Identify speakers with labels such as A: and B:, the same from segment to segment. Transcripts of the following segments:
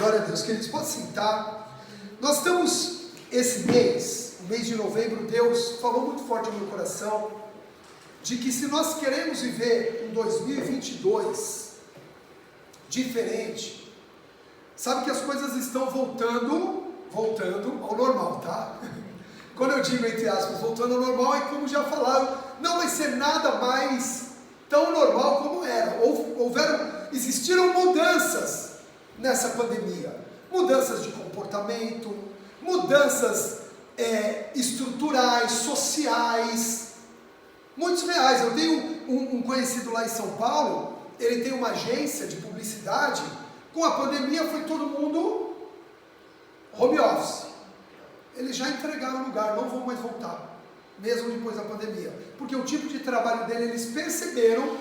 A: Glória a Deus, queridos, pode sentar. Nós estamos, esse mês, o mês de novembro, Deus falou muito forte no meu coração, de que se nós queremos viver um 2022 diferente, sabe que as coisas estão voltando ao normal, tá? Quando eu digo, entre aspas, voltando ao normal, é como já falaram, não vai ser nada mais tão normal como era. Existiram mudanças nessa pandemia, mudanças de comportamento, mudanças estruturais, sociais, muitos reais. Eu tenho um conhecido lá em São Paulo, ele tem uma agência de publicidade. Com a pandemia foi todo mundo home office. Eles já entregaram o lugar, não vão mais voltar, mesmo depois da pandemia, porque o tipo de trabalho dele, eles perceberam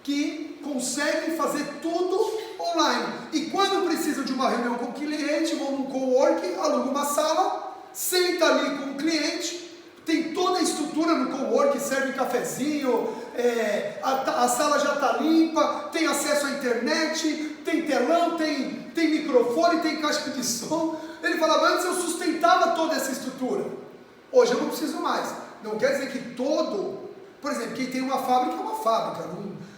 A: que conseguem fazer tudo online, e quando precisam de uma reunião com o cliente, vão num coworking, alugam uma sala, senta ali com o cliente, tem toda a estrutura no coworking, serve cafezinho, a sala já está limpa, tem acesso à internet, tem telão, tem microfone, tem caixa de som. Ele falava, antes eu sustentava toda essa estrutura, hoje eu não preciso mais. Não quer dizer que por exemplo, quem tem uma fábrica é uma fábrica,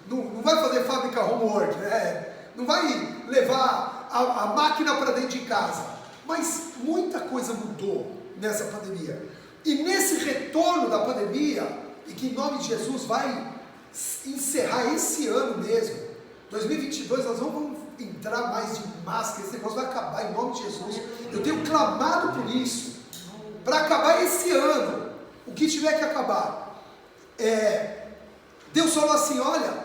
A: não vai fazer fábrica homework, né? Não vai levar a máquina para dentro de casa, mas muita coisa mudou nessa pandemia, e nesse retorno da pandemia, e que em nome de Jesus vai encerrar esse ano mesmo, 2022, nós vamos entrar mais de máscara, esse negócio vai acabar em nome de Jesus. Eu tenho clamado por isso, para acabar esse ano, o que tiver que acabar. Deus falou assim, olha,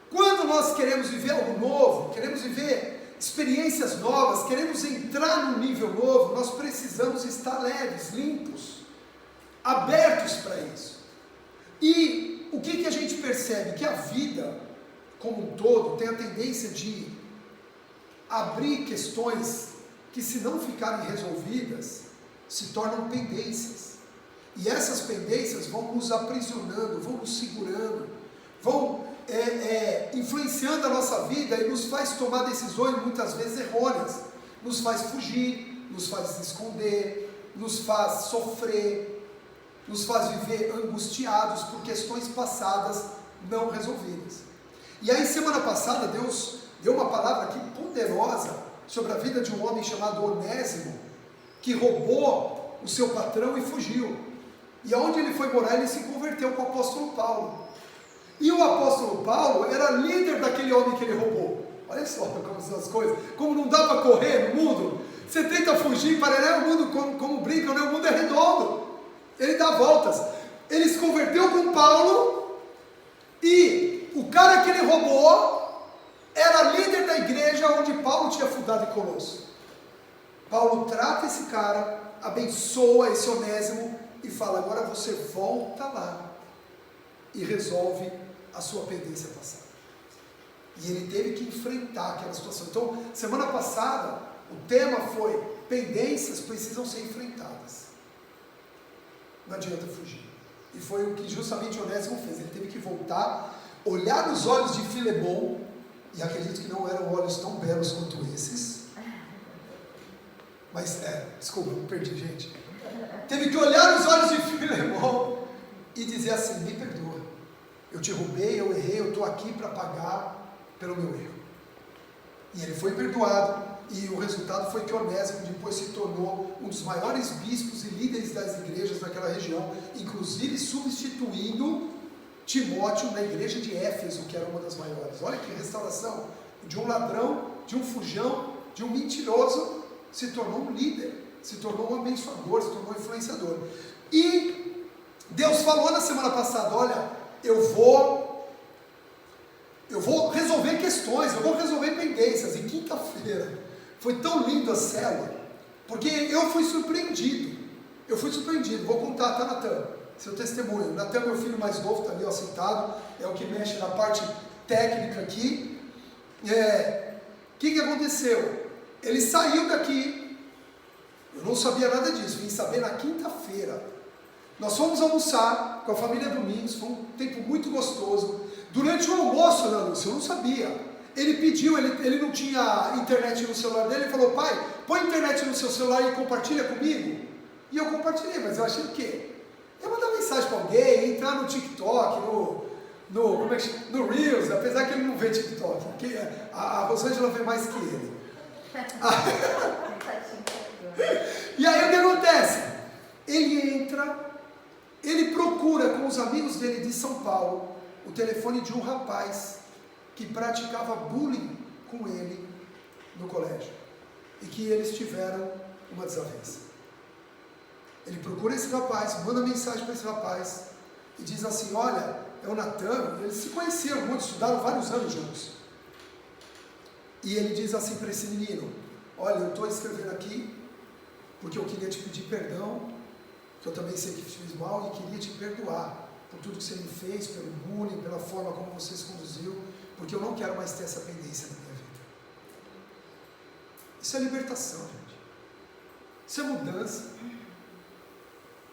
A: quando nós queremos viver algo novo, queremos viver experiências novas, queremos entrar num nível novo, nós precisamos estar leves, limpos, abertos para isso. E o que a gente percebe? Que a vida como um todo tem a tendência de abrir questões que, se não ficarem resolvidas, se tornam pendências, e essas pendências vão nos aprisionando, vão nos segurando, vão influenciando a nossa vida e nos faz tomar decisões muitas vezes errôneas, nos faz fugir, nos faz esconder, nos faz sofrer, nos faz viver angustiados por questões passadas não resolvidas. E aí, semana passada, Deus deu uma palavra aqui poderosa sobre a vida de um homem chamado Onésimo, que roubou o seu patrão e fugiu. E aonde ele foi morar, ele se converteu com o apóstolo Paulo. E o apóstolo Paulo era líder daquele homem que ele roubou. Olha só como são as coisas, como não dá para correr no mundo. Você tenta fugir, para o mundo, como brincam, né? O mundo é redondo, ele dá voltas. Ele se converteu com Paulo, e o cara que ele roubou era líder da igreja onde Paulo tinha fundado em Colosso. Paulo trata esse cara, abençoa esse Onésimo e fala, agora você volta lá e resolve a sua pendência passada. E ele teve que enfrentar aquela situação. Então, semana passada, o tema foi, pendências precisam ser enfrentadas. Não adianta fugir. E foi o que justamente Onésimo fez. Ele teve que voltar, olhar nos olhos de Filemon, e acredito que não eram olhos tão belos quanto esses, mas, desculpa, eu me perdi, gente. Teve que olhar nos olhos de Filemon e dizer assim, me perdoa, eu te roubei, eu errei, eu estou aqui para pagar pelo meu erro. E ele foi perdoado, e o resultado foi que Onésimo depois se tornou um dos maiores bispos e líderes das igrejas daquela região, inclusive substituindo Timóteo na igreja de Éfeso, que era uma das maiores. Olha que restauração, de um ladrão, de um fujão, de um mentiroso, se tornou um líder, se tornou um abençoador, se tornou um influenciador. E Deus falou na semana passada, olha, eu vou resolver questões, eu vou resolver pendências. Em quinta-feira, foi tão lindo a célula, porque eu fui surpreendido, vou contar, tá, Natan? Seu testemunho. Natan, meu filho mais novo, está ali, ó, sentado, é o que mexe na parte técnica aqui. O que aconteceu? Ele saiu daqui, eu não sabia nada disso, vim saber na quinta-feira. Nós fomos almoçar com a família Domingos, foi um tempo muito gostoso. Durante o almoço, Ana Lúcia, eu não sabia, ele pediu, ele não tinha internet no celular dele, ele falou, pai, põe internet no seu celular e compartilha comigo. E eu compartilhei, mas eu achei o quê? Eu mandar mensagem para alguém, entrar no TikTok, no Reels, apesar que ele não vê TikTok, porque a Rosângela vê mais que ele. E aí o que acontece? Ele entra, ele procura com os amigos dele de São Paulo o telefone de um rapaz que praticava bullying com ele no colégio e que eles tiveram uma desavença. Ele procura esse rapaz, manda mensagem para esse rapaz e diz assim, olha, é o Natan, eles se conheceram muito, estudaram vários anos juntos. E ele diz assim para esse menino, olha, eu estou escrevendo aqui porque eu queria te pedir perdão, que eu também sei que te fiz mal e queria te perdoar por tudo que você me fez, pelo bullying, pela forma como você se conduziu, porque eu não quero mais ter essa pendência na minha vida. Isso é libertação, gente. Isso é mudança.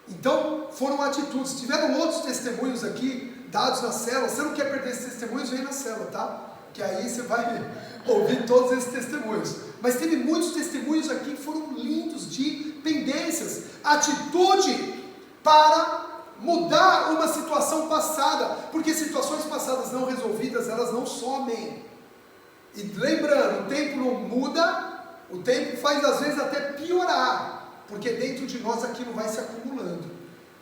A: Então, foram atitudes. Tiveram outros testemunhos aqui, dados na célula. Você não quer perder esses testemunhos, vem na célula, tá? Que aí você vai ouvir todos esses testemunhos. Mas teve muitos testemunhos aqui que foram lindos, de pendências, atitude para mudar uma situação passada, porque situações passadas não resolvidas, elas não somem. E lembrando, o tempo não muda, o tempo faz às vezes até piorar, porque dentro de nós aquilo vai se acumulando,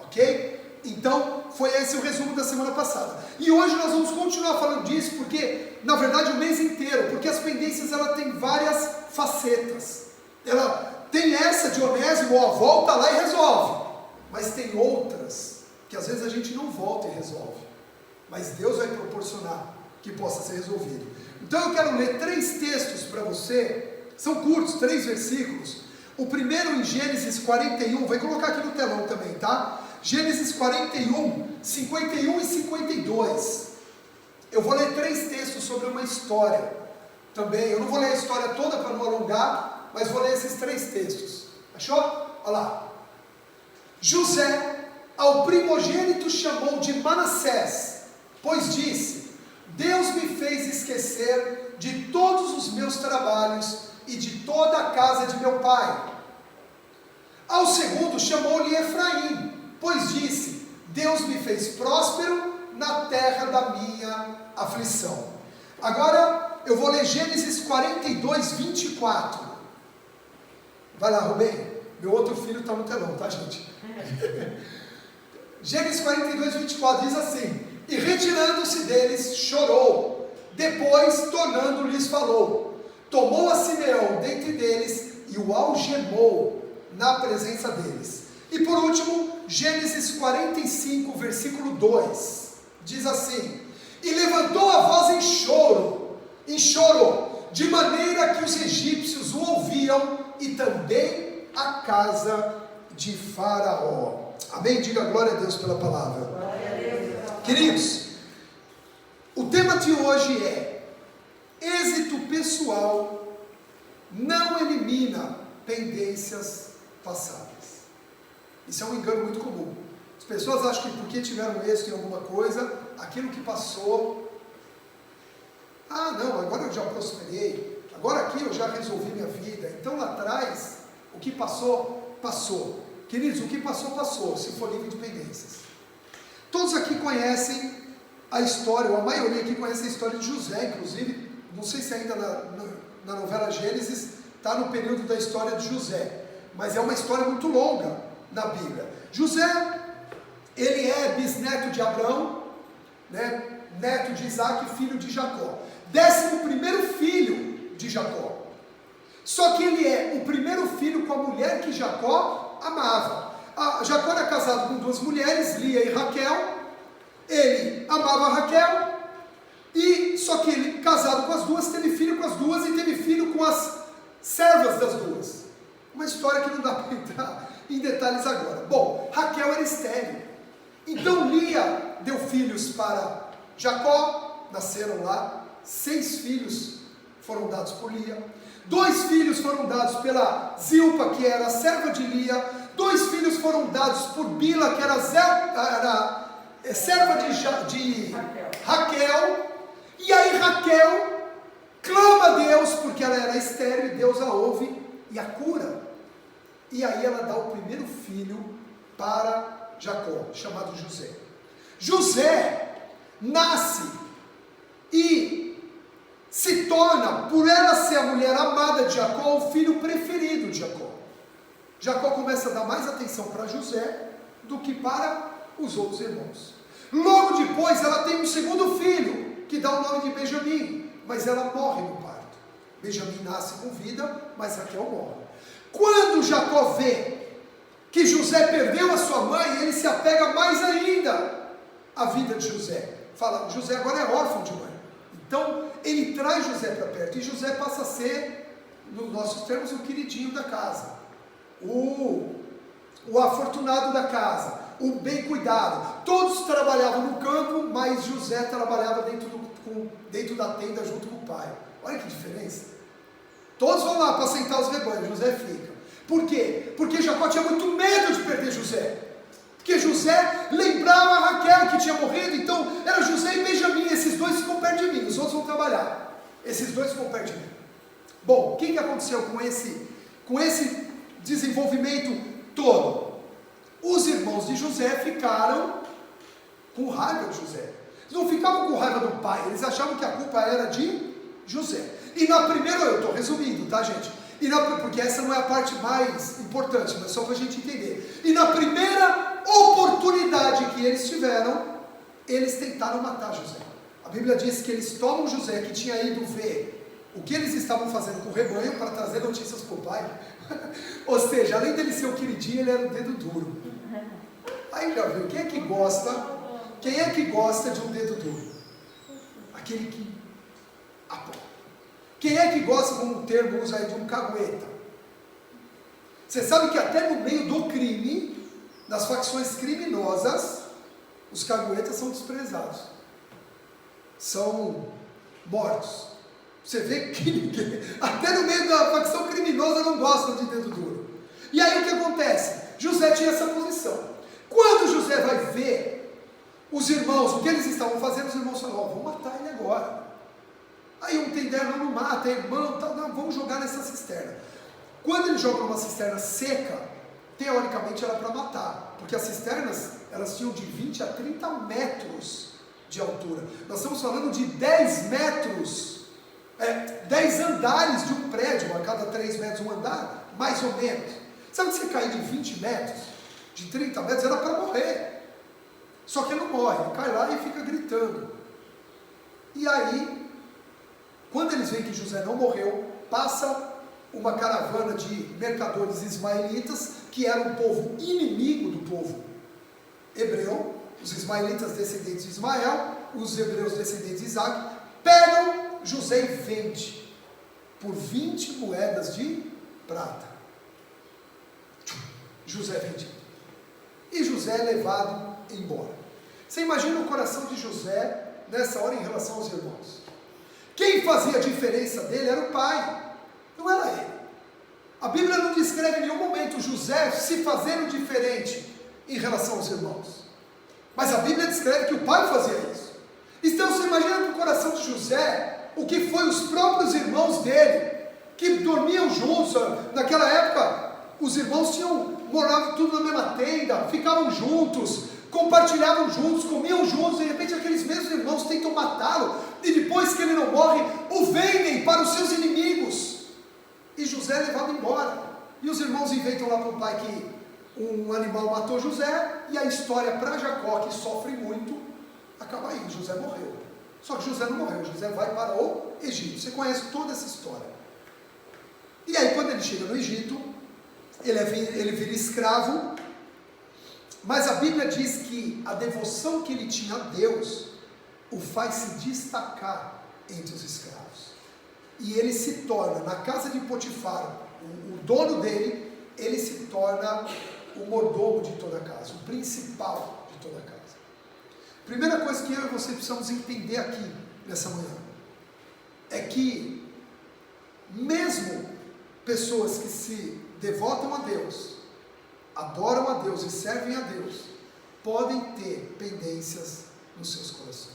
A: ok? Então, foi esse o resumo da semana passada. E hoje nós vamos continuar falando disso, porque, na verdade, o mês inteiro, porque as pendências, ela tem várias facetas. Ela tem essa de Onésimo, ó, volta lá e resolve. Mas tem outras, que às vezes a gente não volta e resolve. Mas Deus vai proporcionar que possa ser resolvido. Então eu quero ler 3 textos para você, são curtos, 3 versículos. O primeiro em Gênesis 41, vai colocar aqui no telão também, tá? Gênesis 41, 51 e 52. Eu vou ler 3 textos sobre uma história também. Eu não vou ler a história toda para não alongar, mas vou ler esses 3 textos. Achou? Olha lá. José, ao primogênito chamou de Manassés, pois disse, Deus me fez esquecer de todos os meus trabalhos e de toda a casa de meu pai. Ao segundo chamou-lhe Efraim, pois disse, Deus me fez próspero na terra da minha aflição. Agora eu vou ler Gênesis 42, 24. Vai lá, Rubem. Meu outro filho está no telão, tá, gente? Gênesis 42, 24 diz assim, e retirando-se deles, chorou, depois tornando-lhes falou, tomou a Simeão dentre deles e o algemou na presença deles. E por último, Gênesis 45, versículo 2, diz assim, e levantou a voz em choro, de maneira que os egípcios o ouviam e também a casa de Faraó. Amém? Diga glória a Deus pela palavra. Glória a Deus. Queridos, o tema de hoje é êxito pessoal não elimina pendências passadas. Isso é um engano muito comum. As pessoas acham que porque tiveram êxito em alguma coisa, aquilo que passou, não, agora eu já prosperei, agora aqui eu já resolvi minha vida, então lá atrás, o que passou, passou. Queridos, o que passou, passou, se for livre de pendências. Todos aqui conhecem a história, ou a maioria aqui conhece a história de José, inclusive, não sei se ainda na novela Gênesis, está no período da história de José, mas é uma história muito longa na Bíblia. José, ele é bisneto de Abraão, né, neto de Isaac, filho de Jacó, 11º filho de Jacó. Só que ele é o primeiro filho com a mulher que Jacó amava. Jacó era casado com 2 mulheres, Lia e Raquel. Ele amava Raquel, e só que ele, casado com as 2, teve filho com as 2 e teve filho com as servas das 2. Uma história que não dá para entrar em detalhes agora. Bom, Raquel era estéril. Então Lia deu filhos para Jacó, nasceram lá, 6 filhos foram dados por Lia. 2 filhos foram dados pela Zilpa, que era a serva de Lia. 2 filhos foram dados por Bila, que era serva de Raquel. E aí Raquel estéril e Deus a ouve e a cura. E aí ela dá o primeiro filho para Jacó, chamado José. José nasce e se torna, por ela ser a mulher amada de Jacó, o filho preferido de Jacó. Jacó começa a dar mais atenção para José do que para os outros irmãos. Logo depois ela tem um segundo filho, que dá o nome de Benjamim, mas ela morre no parto. Benjamim nasce com vida, mas Raquel morre. Quando Jacó vê que José perdeu a sua mãe, ele se apega mais ainda à vida de José. Fala, José agora é órfão de mãe. Então ele traz José para perto, e José passa a ser, nos nossos termos, o queridinho da casa, o afortunado da casa, o bem cuidado. Todos trabalhavam no campo, mas José trabalhava dentro da tenda junto com o pai. Olha que diferença. Todos vão lá para apacentar os rebanhos, José fica. Por quê? Porque Jacó tinha muito medo de perder José. Porque José lembrava a Raquel que tinha morrido, então era José e Benjamim, esses dois ficam perto de mim, os outros vão trabalhar. Esses dois ficam perto de mim. Bom, o que aconteceu com esse desenvolvimento todo? Os irmãos de José ficaram com raiva de José. Eles não ficavam com raiva do pai, eles achavam que a culpa era de José. E na primeira, eu estou resumindo, tá, gente? Porque essa não é a parte mais importante, mas só para a gente entender. E na primeira oportunidade que eles tiveram, eles tentaram matar José. A Bíblia diz que eles tomam José, que tinha ido ver o que eles estavam fazendo com o rebanho, para trazer notícias para o pai. Ou seja, além dele ser o queridinho, ele era o dedo duro. Aí já viu, quem é que gosta de um dedo duro? Aquele que apoia. Quem é que gosta, como o termo usa aí, de um cagueta? Você sabe que até no meio do crime, das facções criminosas, os caguetas são desprezados. São mortos. Você vê que até no meio da facção criminosa não gostam de dedo duro. E aí o que acontece? José tinha essa posição. Quando José vai ver os irmãos, o que eles estavam fazendo, os irmãos falam, vamos matar ele agora. Aí um tem ideia, não mata, é irmão, tá, não, vamos jogar nessa cisterna. Quando ele joga numa cisterna seca, teoricamente era para matar, porque as cisternas, elas tinham de 20 a 30 metros de altura. Nós estamos falando de 10 metros, 10 andares de um prédio, a cada 3 metros um andar, mais ou menos. Sabe que você cair de 20 metros, de 30 metros, era para morrer. Só que ele não morre, ele cai lá e fica gritando. E aí, quando eles veem que José não morreu, passa uma caravana de mercadores ismaelitas, que era um povo inimigo do povo hebreu, os ismaelitas descendentes de Ismael, os hebreus descendentes de Isaac, pegam José e vende por 20 moedas de prata. José é vendido. E José é levado embora. Você imagina o coração de José nessa hora em relação aos irmãos. Quem fazia a diferença dele era o pai, não era ele. A Bíblia não descreve em nenhum momento José se fazendo diferente em relação aos irmãos. Mas a Bíblia descreve que o pai fazia isso. Então você imagina no coração de José o que foi os próprios irmãos dele, que dormiam juntos. Naquela época, os irmãos moravam tudo na mesma tenda, ficavam juntos, compartilhavam juntos, comiam juntos. De repente aqueles mesmos irmãos tentam matá-lo, e depois que ele não morre, o vendem para os seus inimigos. E José é levado embora. E os irmãos inventam lá para o pai que um animal matou José, e a história para Jacó, que sofre muito, acaba aí, José morreu. Só que José não morreu, José vai para o Egito. Você conhece toda essa história. E aí quando ele chega no Egito, ele vira escravo, mas a Bíblia diz que a devoção que ele tinha a Deus o faz se destacar entre os escravos. E ele se torna, na casa de Potifar, o dono dele, ele se torna o mordomo de toda a casa, o principal de toda a casa. Primeira coisa que eu e você precisamos entender aqui, nessa manhã, é que mesmo pessoas que se devotam a Deus, adoram a Deus e servem a Deus, podem ter pendências nos seus corações.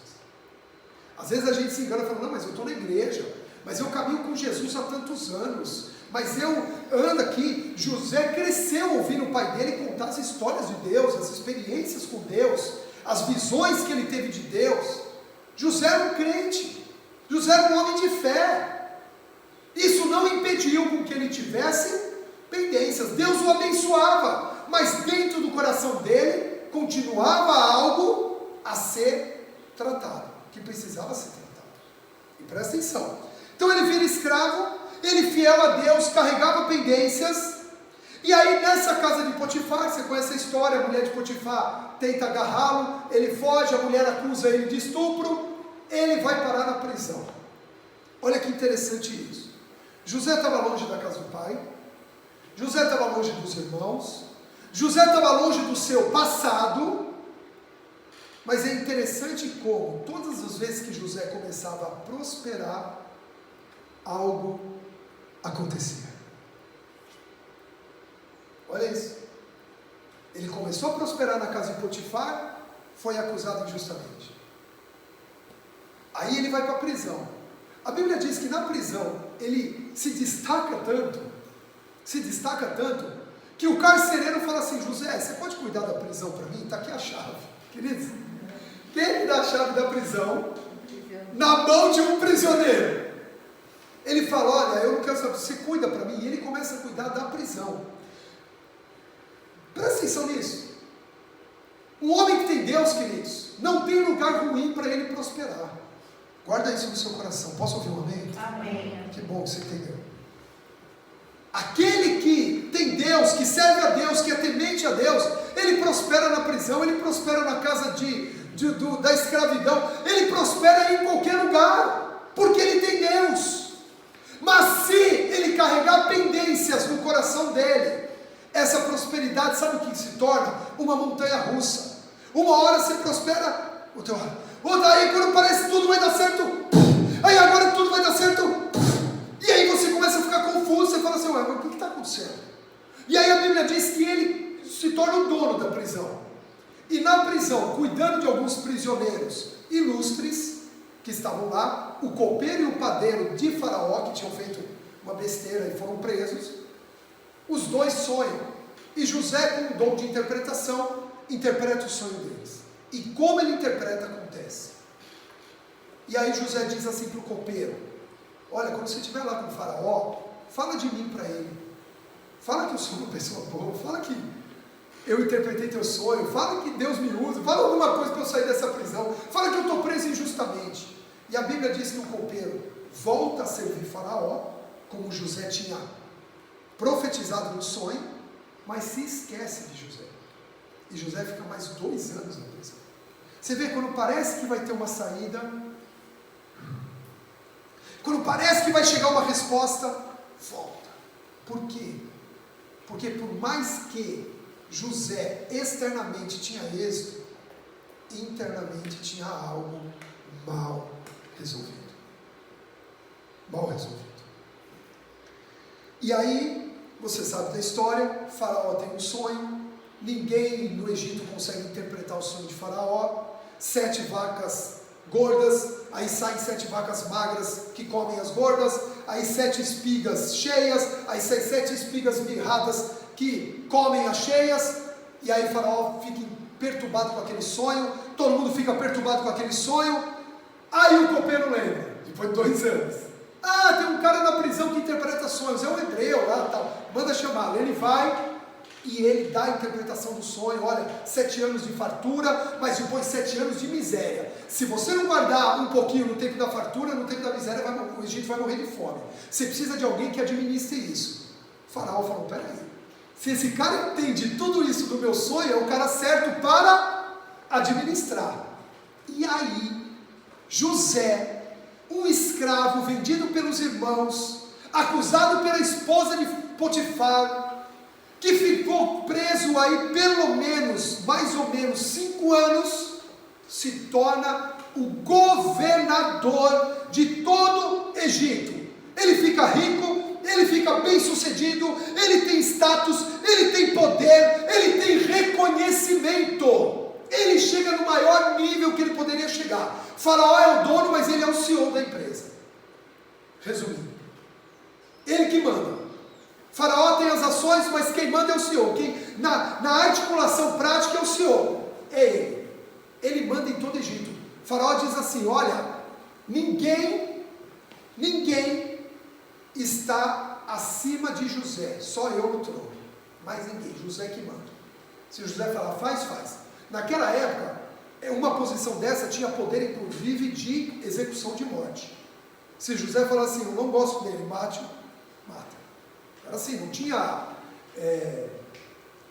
A: Às vezes a gente se engana falando, não, mas eu estou na igreja, mas eu caminho com Jesus há tantos anos, mas eu ando aqui. José cresceu ouvindo o pai dele contar as histórias de Deus, as experiências com Deus, as visões que ele teve de Deus. José era um crente, José era um homem de fé. Isso não impediu com que ele tivesse pendências. Deus o abençoava, mas dentro do coração dele continuava algo a ser tratado, que precisava ser tratado. E presta atenção. Então ele vira escravo, ele fiel a Deus, carregava pendências. E aí nessa casa de Potifar, você conhece a história, a mulher de Potifar tenta agarrá-lo, ele foge, a mulher acusa ele de estupro, ele vai parar na prisão. Olha que interessante isso. José estava longe da casa do pai, José estava longe dos irmãos, José estava longe do seu passado, mas é interessante como todas as vezes que José começava a prosperar, algo acontecia. Olha isso. Ele começou a prosperar na casa de Potifar, foi acusado injustamente. Aí ele vai para a prisão. A Bíblia diz que na prisão ele se destaca tanto, que o carcereiro fala assim: José, você pode cuidar da prisão para mim? Está aqui a chave. Queridos, quem dá a chave da prisão na mão de um prisioneiro? Ele fala: olha, eu não quero saber, você cuida para mim. E ele começa a cuidar da prisão. Presta atenção nisso. Um homem que tem Deus, queridos, não tem lugar ruim para ele prosperar. Guarda isso no seu coração. Posso ouvir um amém?
B: Amém.
A: Que bom que você entendeu. Aquele que tem Deus, que serve a Deus, que é temente a Deus, ele prospera na prisão, ele prospera na casa da escravidão, ele prospera em qualquer lugar, porque ele tem Deus. Mas se ele carregar pendências no coração dele, essa prosperidade, sabe o que se torna? Uma montanha russa. Uma hora você prospera, outra aí quando parece que tudo vai dar certo, aí agora tudo vai dar certo, e aí você começa a ficar confuso, você fala assim: ué, mas o que está acontecendo? E aí a Bíblia diz que ele se torna o dono da prisão. E na prisão, cuidando de alguns prisioneiros ilustres que estavam lá, o copeiro e o padeiro de Faraó, que tinham feito uma besteira e foram presos, os dois sonham. E José, com o dom de interpretação, interpreta o sonho deles. E como ele interpreta, acontece. E aí José diz assim para o copeiro: olha, quando você estiver lá com o Faraó, fala de mim para ele. Fala que eu sou uma pessoa boa, fala que eu interpretei teu sonho, fala que Deus me usa, fala alguma coisa para eu sair dessa prisão, fala que eu estou preso injustamente. E a Bíblia diz que o copeiro volta a servir Faraó, como José tinha profetizado no sonho, mas se esquece de José. E José fica mais 2 anos na prisão. Você vê, quando parece que vai ter uma saída, quando parece que vai chegar uma resposta, volta. Por quê? Porque por mais que José externamente tinha êxito, internamente tinha algo mal resolvido. Mal resolvido. E aí, você sabe da história, Faraó tem um sonho, ninguém no Egito consegue interpretar o sonho de Faraó. 7 vacas gordas, aí saem 7 vacas magras que comem as gordas, aí 7 espigas cheias, aí saem 7 espigas mirradas que comem as cheias, e aí Faraó fica perturbado com aquele sonho, todo mundo fica perturbado com aquele sonho. Aí o copeiro lembra, depois de 2 anos: ah, tem um cara na prisão que interpreta sonhos, é um hebreu lá, tal, manda chamá-lo. Ele vai e ele dá a interpretação do sonho. Olha, 7 anos de fartura, mas depois 7 anos de miséria. Se você não guardar um pouquinho no tempo da fartura, no tempo da miséria, o Egito vai morrer de fome. Você precisa de alguém que administre isso. O Faraó falou: peraí, se esse cara entende tudo isso do meu sonho, é o cara certo para administrar. E aí, José, um escravo vendido pelos irmãos, acusado pela esposa de Potifar, que ficou preso aí pelo menos, mais ou menos 5 anos, se torna o governador de todo o Egito. Ele fica rico, ele fica bem sucedido, ele tem status, ele tem poder, ele tem reconhecimento. Ele chega no maior nível que ele poderia chegar. Faraó é o dono, mas ele é o CEO da empresa. Resumindo, ele que manda. Faraó tem as ações, mas quem manda é o Senhor. Na articulação prática é o Senhor. É ele. Ele manda em todo o Egito. Faraó diz assim: olha, ninguém está acima de José, só eu no trono. Mais ninguém, José que manda. Se José falar faz, faz. Naquela época, uma posição dessa tinha poder inclusive de execução de morte. Se José falar assim, eu não gosto dele, mate, mata. Era assim, não tinha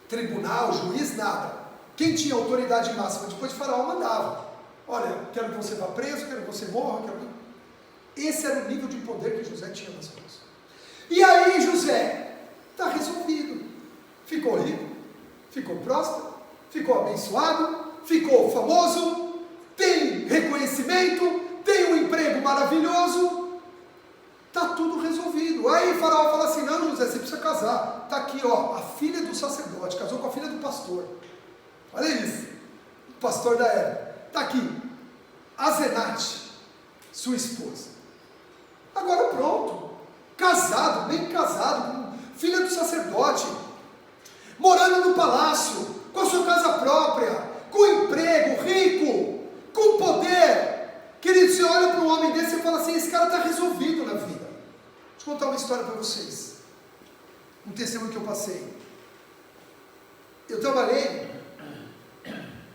A: tribunal, juiz, nada. Quem tinha autoridade máxima depois de Faraó mandava. Olha, quero que você vá preso, quero que você morra, Esse era o nível de poder que José tinha nas mãos. E aí José está resolvido. Ficou rico, ficou próspero, ficou abençoado, ficou famoso, tem reconhecimento, tem um emprego maravilhoso. Está tudo resolvido. Aí Faraó fala assim: não, José, você precisa casar. Está aqui, ó, a filha do sacerdote, casou com a filha do pastor. Olha isso, o pastor da época. Está aqui, Azenate, sua esposa. Agora pronto, casado, bem casado, com filha do sacerdote, morando no palácio, com a sua casa própria, com emprego, rico, com poder. Querido, você olha para um homem desse e fala assim: esse cara está resolvido na vida. Deixa eu contar uma história para vocês, um testemunho que eu passei.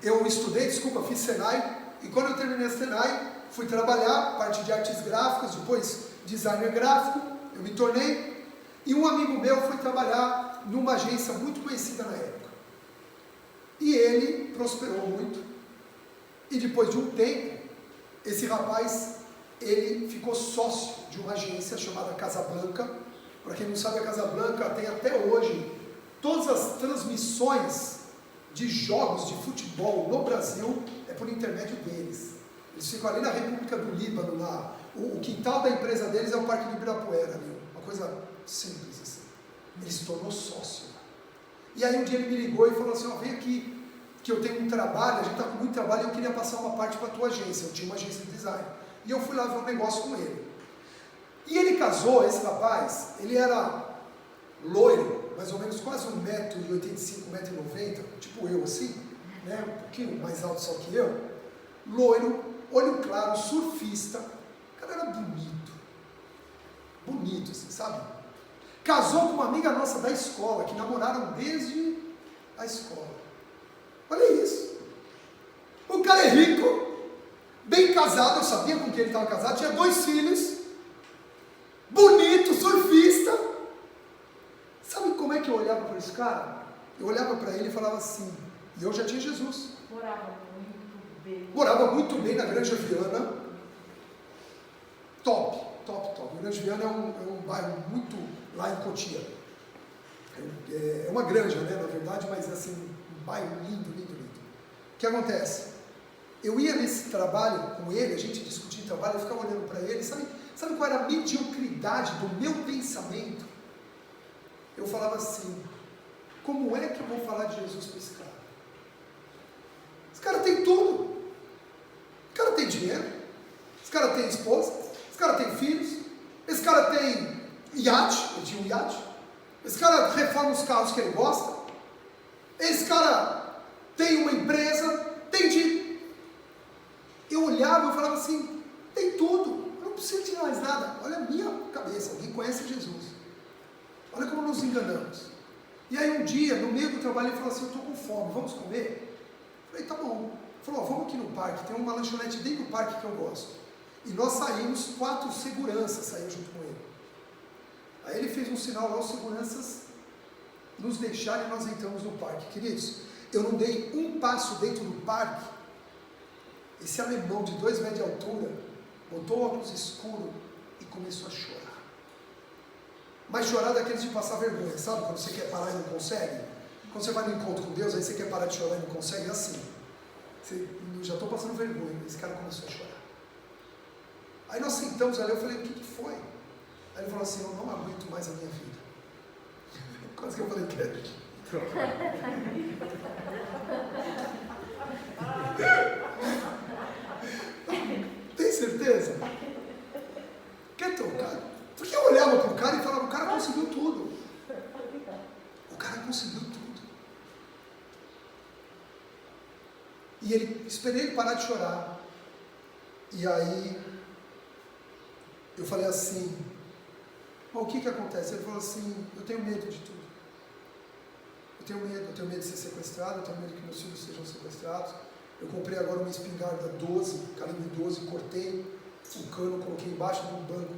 A: Eu estudei, fiz Senai, e quando eu terminei a Senai, fui trabalhar, parte de artes gráficas, depois designer gráfico, eu me tornei, e um amigo meu foi trabalhar numa agência muito conhecida na época. E ele prosperou muito, e depois de um tempo, esse rapaz, ele ficou sócio de uma agência chamada Casablanca. Para quem não sabe, a Casablanca tem até hoje todas as transmissões de jogos de futebol no Brasil, é por intermédio deles. Eles ficam ali na República do Líbano, lá. O quintal da empresa deles é o Parque do Ibirapuera, ali, uma coisa simples assim. Ele se tornou sócio. E aí um dia ele me ligou e falou assim: ó, vem aqui, que eu tenho um trabalho, a gente está com muito trabalho e eu queria passar uma parte para a tua agência. Eu tinha uma agência de design. E eu fui lá ver um negócio com ele. E ele casou, esse rapaz, ele era loiro, mais ou menos quase 1,85 m, 1,90 m, tipo eu assim, né? Um pouquinho mais alto só que eu. Loiro, olho claro, surfista. O cara era bonito. Bonito, assim, sabe? Casou com uma amiga nossa da escola, que namoraram desde a escola. Olha isso. O cara é rico, bem casado, eu sabia com quem ele estava casado, tinha 2 filhos, bonito, surfista. Sabe como é que eu olhava para esse cara? Eu olhava para ele e falava assim, e eu já tinha Jesus. Morava muito bem na Granja Viana. Top. A Granja Viana é um bairro muito lá em Cotia. É uma granja, né, na verdade, mas assim, um bairro lindo. O que acontece? Eu ia nesse trabalho com ele, a gente discutia trabalho, eu ficava olhando para ele, sabe qual era a mediocridade do meu pensamento? Eu falava assim: como é que eu vou falar de Jesus para esse cara? Esse cara tem tudo. Esse cara tem dinheiro, esse cara tem esposa, esse cara tem filhos, esse cara tem iate, ele tinha um iate, esse cara reforma os carros que ele gosta, esse cara tem uma empresa, tem de... Eu olhava e falava assim: tem tudo, eu não preciso de mais nada. Olha a minha cabeça, alguém conhece Jesus. Olha como nos enganamos. E aí um dia, no meio do trabalho, ele falou assim: eu estou com fome, vamos comer? Eu falei: tá bom. Ele falou: vamos aqui no parque, tem uma lanchonete dentro do parque que eu gosto. E nós saímos, 4 seguranças saíram junto com ele. Aí ele fez um sinal lá, os seguranças nos deixaram e nós entramos no parque. Queridos, eu não dei um passo dentro do parque, esse alemão de 2 metros de altura botou óculos escuro e começou a chorar. Mas chorar daqueles de passar vergonha, sabe? Quando você quer parar e não consegue. Quando você vai no encontro com Deus, aí você quer parar de chorar e não consegue, é assim. Eu já estou passando vergonha. Esse cara começou a chorar. Aí nós sentamos ali, eu falei: o que foi? Aí ele falou assim: eu não aguento mais a minha vida. Quase que eu falei: quero. Tem certeza? Quer trocar? E esperei ele parar de chorar. E aí, eu falei assim, mas o que acontece? Ele falou assim, eu tenho medo de tudo. Eu tenho medo de ser sequestrado, eu tenho medo que meus filhos sejam sequestrados. Eu comprei agora uma espingarda 12, calibre 12, cortei o cano, coloquei embaixo do banco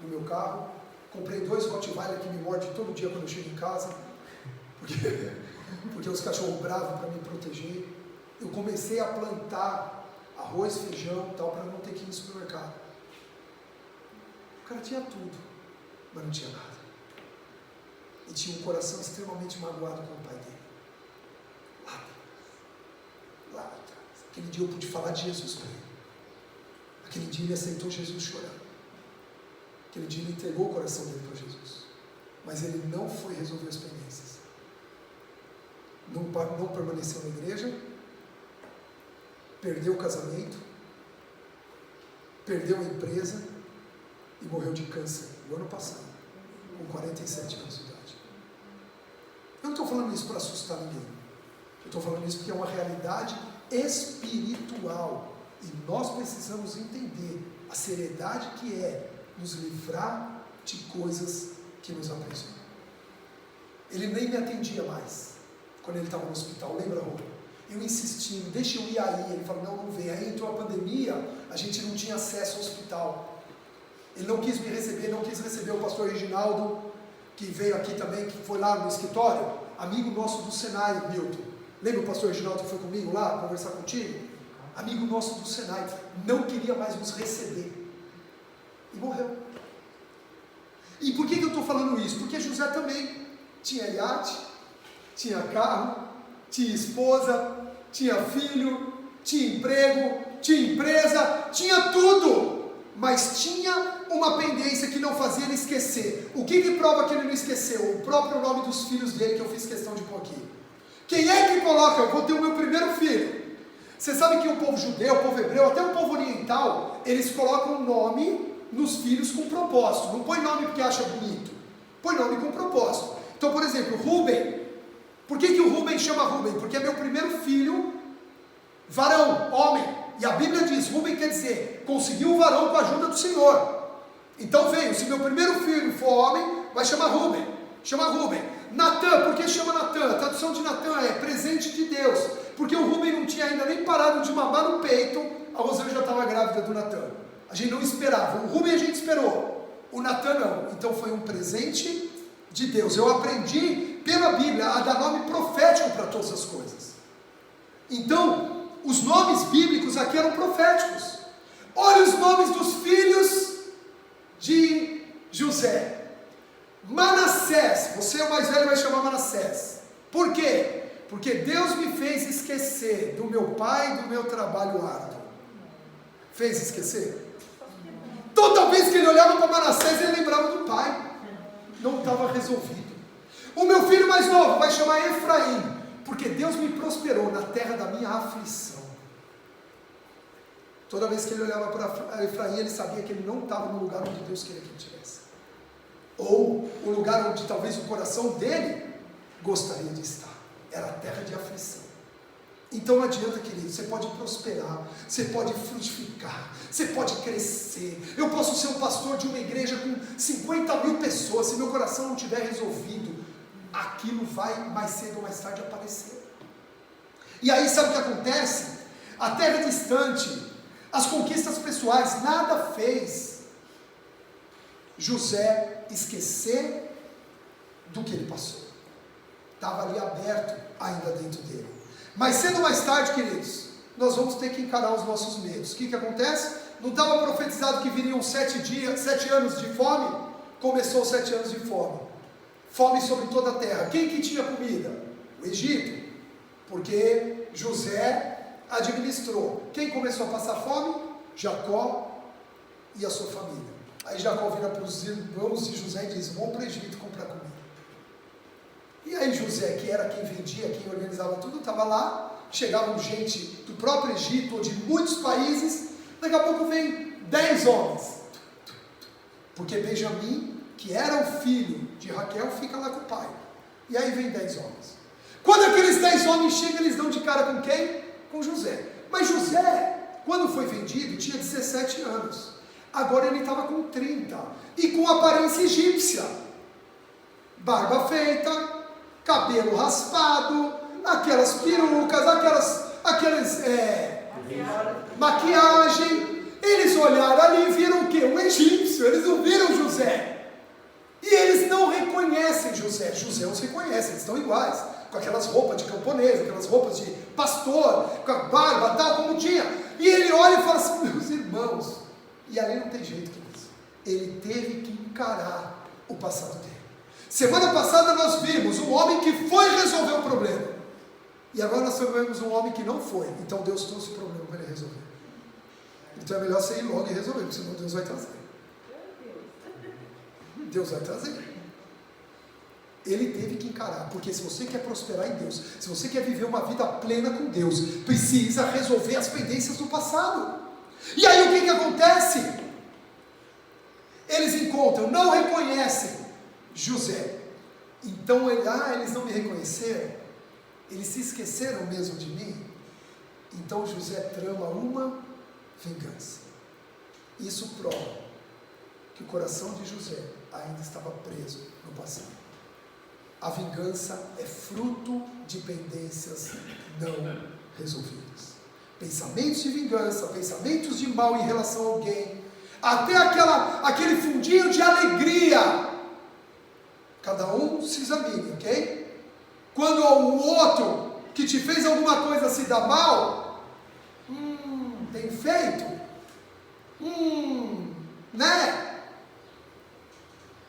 A: do meu carro. Comprei 2 Rottweiler que me mordem todo dia quando eu chego em casa, porque os cachorros bravos para me proteger. Eu comecei a plantar arroz, feijão e tal, para não ter que ir no supermercado. O cara tinha tudo, mas não tinha nada. E tinha um coração extremamente magoado com o pai dele. Lá atrás. Aquele dia eu pude falar de Jesus para ele. Aquele dia ele aceitou Jesus chorando. Aquele dia ele entregou o coração dele para Jesus. Mas ele não foi resolver as pendências. Não permaneceu na igreja. Perdeu o casamento. Perdeu a empresa. E morreu de câncer no ano passado. Com 47 anos de idade. Eu não estou falando isso para assustar ninguém. Eu estou falando isso porque é uma realidade espiritual. E nós precisamos entender a seriedade que é nos livrar de coisas que nos aprisionam. Ele nem me atendia mais quando ele estava no hospital, lembra, Rô? Eu insistindo, deixa eu ir aí. Ele falou, não vem. Aí entrou a pandemia, a gente não tinha acesso ao hospital. Ele não quis me receber, não quis receber o pastor Reginaldo, que veio aqui também, que foi lá no escritório, amigo nosso do Senai, Milton. Lembra o pastor Reginaldo que foi comigo lá, conversar contigo? Amigo nosso do Senai, não queria mais nos receber. E morreu. E por que eu estou falando isso? Porque José também tinha iate, tinha carro, tinha esposa, tinha filho, tinha emprego, tinha empresa, tinha tudo. Mas tinha uma pendência que não fazia ele esquecer. O que prova que ele não esqueceu? O próprio nome dos filhos dele, que eu fiz questão de pôr aqui. Quem é que coloca, eu vou ter o meu primeiro filho? Você sabe que o povo judeu, o povo hebreu, até o povo oriental, eles colocam nome nos filhos com propósito. Não põe nome porque acha bonito. Põe nome com propósito. Então, por exemplo, Rúben. Por que o Rúben chama Rúben? Porque é meu primeiro filho, varão, homem. E a Bíblia diz, Rúben quer dizer, conseguiu o varão com a ajuda do Senhor. Então veio, se meu primeiro filho for homem, vai chamar Rúben. Chama Rúben. Natan, por que chama Natan? A tradução de Natan é presente de Deus. Porque o Rúben não tinha ainda nem parado de mamar no peito, a Rosana já estava grávida do Natan. A gente não esperava. O Rúben a gente esperou. O Natan não. Então foi um presente de Deus. Eu aprendi pela Bíblia a dar nome profético para todas as coisas. Então, os nomes bíblicos aqui eram proféticos. Olha os nomes dos filhos de José. Manassés, você é o mais velho, vai chamar Manassés. Por quê? Porque Deus me fez esquecer do meu pai e do meu trabalho árduo. Fez esquecer? Toda vez que ele olhava para Manassés, ele lembrava do pai. Não estava resolvido. O meu filho mais novo vai chamar Efraim, porque Deus me prosperou na terra da minha aflição. Toda vez que ele olhava para Efraim, ele sabia que ele não estava no lugar onde Deus queria que ele estivesse. Ou o lugar onde talvez o coração dele gostaria de estar. Era a terra de aflição. Então não adianta, querido, você pode prosperar, você pode frutificar, você pode crescer. Eu posso ser um pastor de uma igreja com 50 mil pessoas, se meu coração não estiver resolvido, aquilo vai mais cedo ou mais tarde aparecer. E aí sabe o que acontece? A terra distante, as conquistas pessoais, nada fez José esquecer do que ele passou. Estava ali aberto ainda dentro dele. Mas cedo ou mais tarde, queridos, nós vamos ter que encarar os nossos medos. O que acontece? Não estava profetizado que viriam 7 anos de fome? Começou 7 anos de fome. Fome sobre toda a terra. Quem que tinha comida? O Egito. Porque José administrou. Quem começou a passar fome? Jacó e a sua família. Aí Jacó vira para os irmãos de José e diz, vão para o Egito comprar comida. E aí José, que era quem vendia, quem organizava tudo, estava lá, chegavam gente do próprio Egito, ou de muitos países, daqui a pouco vem 10 homens. Porque Benjamim, que era o filho de Raquel, fica lá com o pai. E aí vem 10 homens. Quando aqueles 10 homens chegam, eles dão de cara com quem? com José. Mas José, quando foi vendido, tinha 17 anos. Agora ele estava com 30 e com aparência egípcia. Barba feita, cabelo raspado, aquelas perucas, aquelas maquiagem. Eles olharam ali e viram o quê? Um egípcio. Eles não viram José. E eles não reconhecem José. José os reconhece, eles estão iguais, com aquelas roupas de camponês, aquelas roupas de pastor, com a barba, tal, como tinha. E ele olha e fala assim, meus irmãos. E ali não tem jeito, queridos. Ele teve que encarar o passado dele. Semana passada nós vimos um homem que foi resolver o problema. E agora nós vemos um homem que não foi. Então Deus trouxe o problema para ele resolver. Então é melhor você ir logo e resolver, porque senão Deus vai trazer. Deus vai trazer. Ele teve que encarar, porque se você quer prosperar em Deus, se você quer viver uma vida plena com Deus, precisa resolver as pendências do passado. E aí o que acontece? Eles encontram, não reconhecem José. Então eles não me reconheceram, eles se esqueceram mesmo de mim. Então José trama uma vingança. Isso prova que o coração de José ainda estava preso no passado. A vingança é fruto de pendências não resolvidas. Pensamentos de vingança, pensamentos de mal em relação a alguém, até aquele fundinho de alegria. Cada um se examine, ok? Quando o outro que te fez alguma coisa se dá mal, tem feito, né?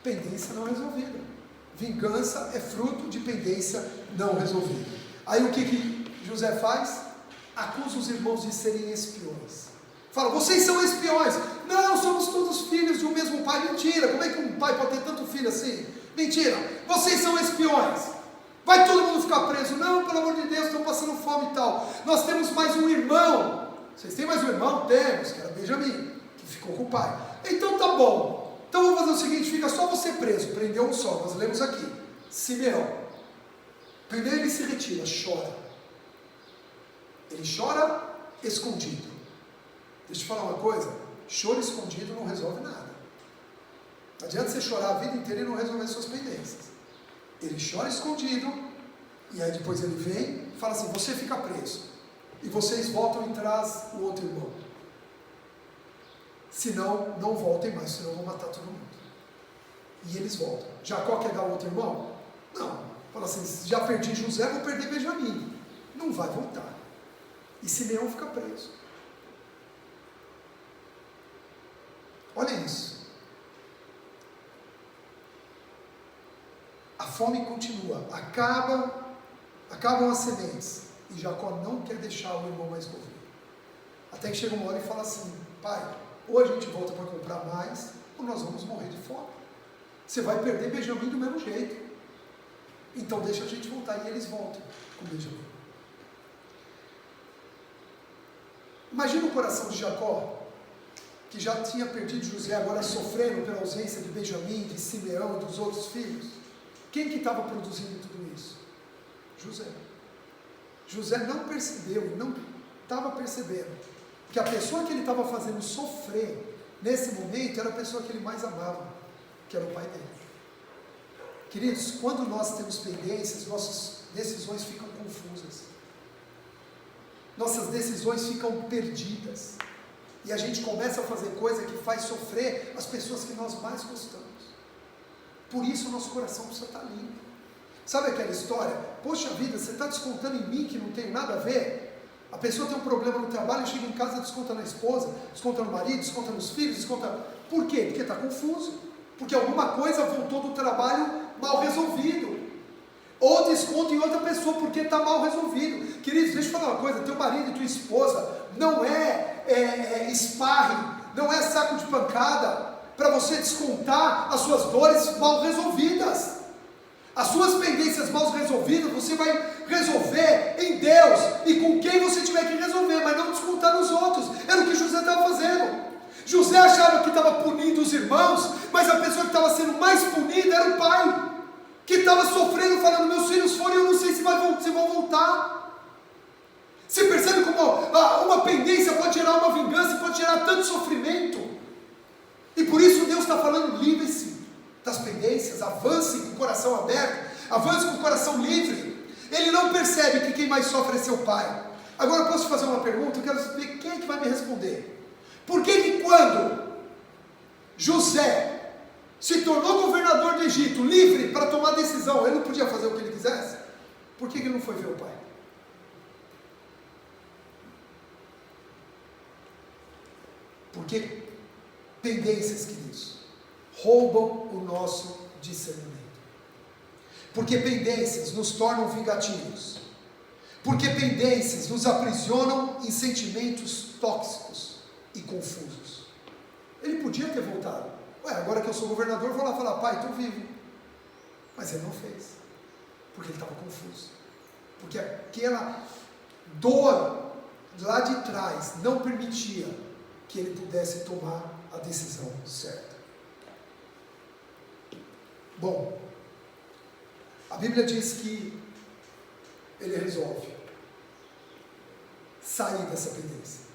A: Pendência não resolvida. Vingança é fruto de pendência não resolvida. Aí o que José faz? Acusa os irmãos de serem espiões. Fala, vocês são espiões. Não, somos todos filhos de um mesmo pai. Mentira, como é que um pai pode ter tanto filho assim? Mentira, vocês são espiões. Vai todo mundo ficar preso? Não, pelo amor de Deus, estão passando fome e tal. Nós temos mais um irmão. Vocês têm mais um irmão? Temos, que era Benjamim, que ficou com o pai. Então tá bom. Então vamos fazer o seguinte, fica só você preso. Prendeu um só, nós lemos aqui. Simeão. Primeiro ele se retira, chora. Ele chora escondido. Deixa eu te falar uma coisa, choro escondido não resolve nada. Não adianta você chorar a vida inteira e não resolver suas pendências. Ele chora escondido, e aí depois ele vem e fala assim, você fica preso, e vocês voltam e traz o outro irmão. Senão, não voltem mais, senão eu vou matar todo mundo. E eles voltam. Jacó quer dar o outro irmão? Não. Fala assim, já perdi José, vou perder Benjamim. Não vai voltar. E Simeão fica preso. Olha isso. A fome continua. Acabam as sementes. E Jacó não quer deixar o irmão mais novo. Até que chega uma hora e fala assim, pai, ou a gente volta para comprar mais, ou nós vamos morrer de fome. Você vai perder Benjamim do mesmo jeito. Então deixa a gente voltar. E eles voltam com Benjamim. Imagina o coração de Jacó, que já tinha perdido José, agora sofrendo pela ausência de Benjamim, de Simeão e dos outros filhos. Quem que estava produzindo tudo isso? José. José não percebeu, não estava percebendo, que a pessoa que ele estava fazendo sofrer, nesse momento, era a pessoa que ele mais amava, que era o pai dele. Queridos, quando nós temos pendências, nossas decisões ficam confusas. Nossas decisões ficam perdidas. E a gente começa a fazer coisa que faz sofrer as pessoas que nós mais gostamos. Por isso o nosso coração precisa estar limpo. Sabe aquela história? Poxa vida, você está descontando em mim que não tem nada a ver? A pessoa tem um problema no trabalho, chega em casa, desconta na esposa, desconta no marido, desconta nos filhos, desconta... Por quê? Porque está confuso. Porque alguma coisa voltou do trabalho mal resolvido. Ou desconto em outra pessoa porque está mal resolvido. Queridos, deixa eu falar uma coisa, teu marido e tua esposa não é sparring, não é saco de pancada para você descontar as suas dores mal resolvidas. As suas pendências mal resolvidas você vai resolver em Deus e com quem você tiver que resolver, mas não descontar nos outros. Era o que José estava fazendo. José achava que estava punindo os irmãos, mas a pessoa que estava sendo mais punida era o pai, que estava sofrendo, falando, meus filhos foram, eu não sei se vão voltar. Você percebe como uma pendência pode gerar uma vingança, pode gerar tanto sofrimento? E por isso Deus está falando: livre-se das pendências, avance com o coração aberto, avance com o coração livre. Ele não percebe que quem mais sofre é seu pai. Agora eu posso te fazer uma pergunta, eu quero saber quem é que vai me responder. Por que quando José se tornou governador do Egito, livre para tomar decisão, ele não podia fazer o que ele quisesse? Por que ele não foi ver o pai? Porque pendências, queridos, roubam o nosso discernimento. Porque pendências nos tornam vingativos. Porque pendências nos aprisionam em sentimentos tóxicos e confusos. Ele podia ter voltado. Agora que eu sou governador, vou lá falar: pai, estou vivo. Mas ele não fez. Porque ele estava confuso. Porque aquela dor lá de trás não permitia que ele pudesse tomar a decisão certa. Bom, a Bíblia diz que ele resolve sair dessa pendência.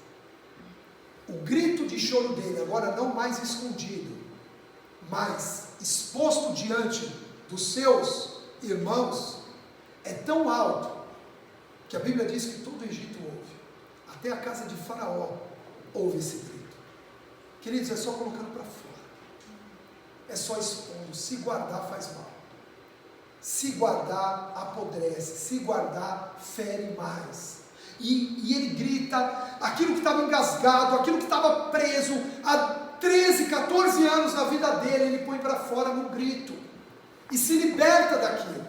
A: O grito de choro dele, agora não mais escondido, mas exposto diante dos seus irmãos, é tão alto que a Bíblia diz que todo o Egito ouve. Até a casa de Faraó ouve esse grito. Queridos, é só colocando para fora. É só expondo. Se guardar faz mal. Se guardar apodrece. Se guardar fere mais. E ele grita aquilo que estava engasgado, aquilo que estava preso há 13, 14 anos na vida dele, ele põe para fora num grito. E se liberta daquilo.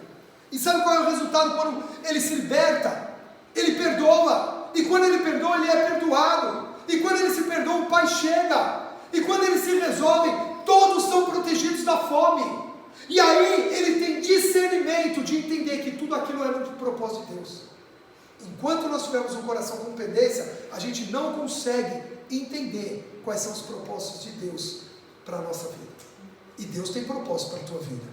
A: E sabe qual é o resultado quando ele se liberta? Ele perdoa. E quando ele perdoa, ele é perdoado. E quando ele se perdoa, o Pai chega. E quando eles se resolvem, todos são protegidos da fome. E aí ele tem discernimento de entender que tudo aquilo era um propósito de Deus. Enquanto nós tivermos um coração com pendência, a gente não consegue entender quais são os propósitos de Deus para a nossa vida. E Deus tem propósito para a tua vida.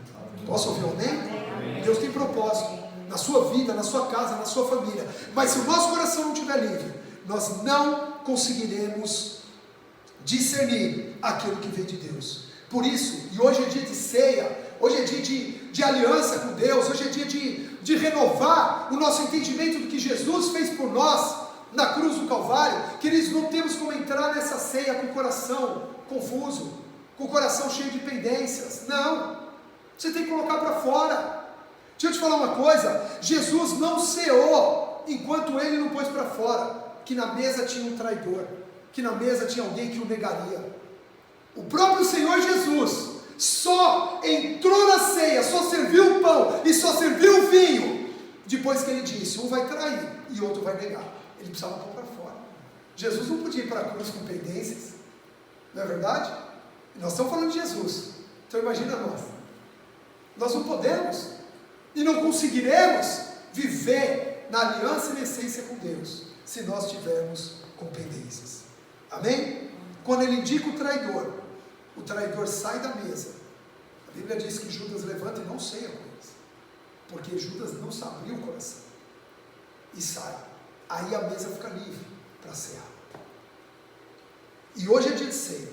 A: Posso ouvir um amém? Deus tem propósito na sua vida, na sua casa, na sua família. Mas se o nosso coração não estiver livre, nós não conseguiremos discernir aquilo que vem de Deus. Por isso, e hoje é dia de ceia, hoje é dia de aliança com Deus, hoje é dia de renovar o nosso entendimento do que Jesus fez por nós na cruz do Calvário. Queridos, não temos como entrar nessa ceia com o coração confuso, com o coração cheio de pendências. Não, você tem que colocar para fora. Deixa eu te falar uma coisa: Jesus não ceou enquanto ele não pôs para fora que na mesa tinha um traidor, que na mesa tinha alguém que o negaria. O próprio Senhor Jesus só entrou na ceia, só serviu o pão e só serviu o vinho depois que ele disse: um vai trair e outro vai negar. Ele precisava pôr para fora. Jesus não podia ir para a cruz com pendências, não é verdade? Nós estamos falando de Jesus, então imagina nós não podemos e não conseguiremos viver na aliança e na essência com Deus se nós tivermos com pendências. Amém? Quando ele indica o traidor sai da mesa. A Bíblia diz que Judas levanta e não ceia com eles, porque Judas não se abriu o coração e sai. Aí a mesa fica livre para cear. E hoje é dia de ceia.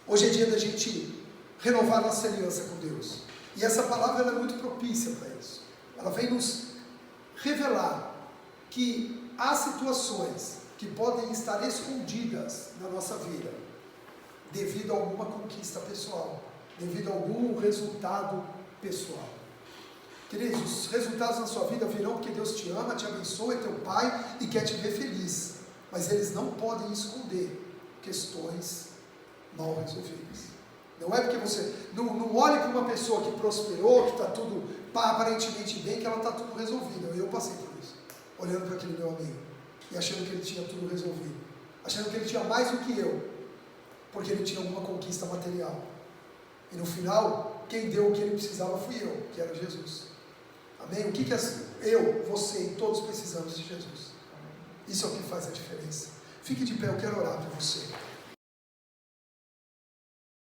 A: Hoje é dia da gente renovar nossa aliança com Deus. E essa palavra ela é muito propícia para isso. Ela vem nos revelar que há situações que podem estar escondidas na nossa vida, devido a alguma conquista pessoal, devido a algum resultado pessoal. Queridos, os resultados na sua vida virão porque Deus te ama, te abençoa, é teu Pai e quer te ver feliz. Mas eles não podem esconder questões mal resolvidas. Não é porque você não olhe para uma pessoa que prosperou, que está tudo aparentemente bem, que ela está tudo resolvida. Eu passei por isso, olhando para aquele meu amigo e achando que ele tinha tudo resolvido, achando que ele tinha mais do que eu, porque ele tinha alguma conquista material. E no final, quem deu o que ele precisava fui eu, que era Jesus. Amém? O que eu, você e todos precisamos de Jesus. Isso é o que faz a diferença. Fique de pé, eu quero orar por você.